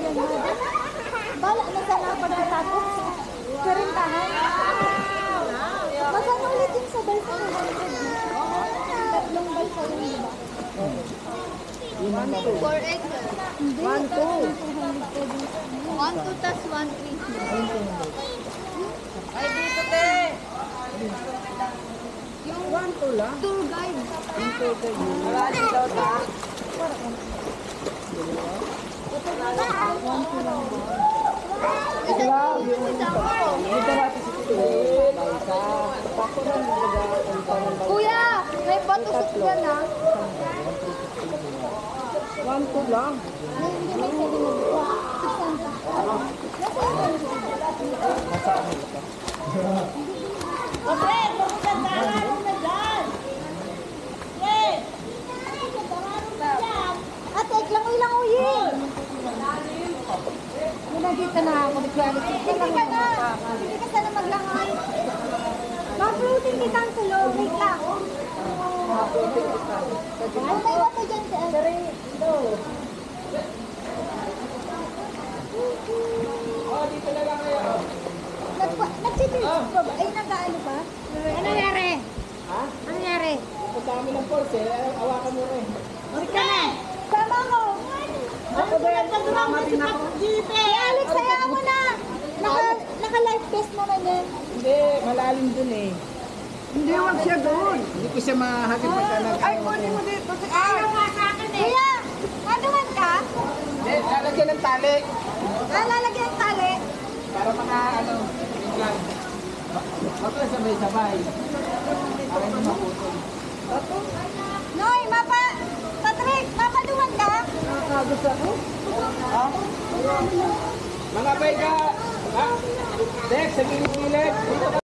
Bala na sana pagkatapos. Karintahan. Magkano ulit yung sa balsa ng 100? Tatlong balsa yun, di ba? 4 acres. Hindi. 1, 2 tas 1, 3. Ay, dito, te! Yung 1-2 lang. tour guide. Wala dito, ta. Isa lang. Isa ko. Kuya, may patusok yan ha. 1-2 lang. Hindi may sabi mo. 600. Pre, pagkakandaran mo na dyan! Pre! Ate, lang uyin. Nandito na ako. Hindi ka na. Hindi ka sana maglangay. Mag-fruiting kita ang tulo. Wait lang. Ang tayo ko dyan sa Dito na lang kayo. Nag-chitty ba ba? Ay, nag-ano ba? Ano nangyari? Ha? Ano nangyari? Ang dami ng force eh. Awakan mo rin. Ulit ka na. Sama ko. Ako ba yan? Kasama din ako. Alex, hayaan mo na. Naka-life vest naman yan. Hindi, malalim dun eh. Hindi, wag siya doon. Hindi ko siya mahagin pagka nag- Ay, kunin mo dito. Ayaw nga sa akin eh. Kuya, maduman ka? Hindi, lalagyan ng tali. Lalagyan ang tali. Para mga ano, yun lang. Huwag lang sabay-sabay. Para hindi maputol. Noy, Patrick, mapaduman ka? Nakakagos ako. Ha? Mga bay ka. Ha? Dex, sa gilid-gilid. Dito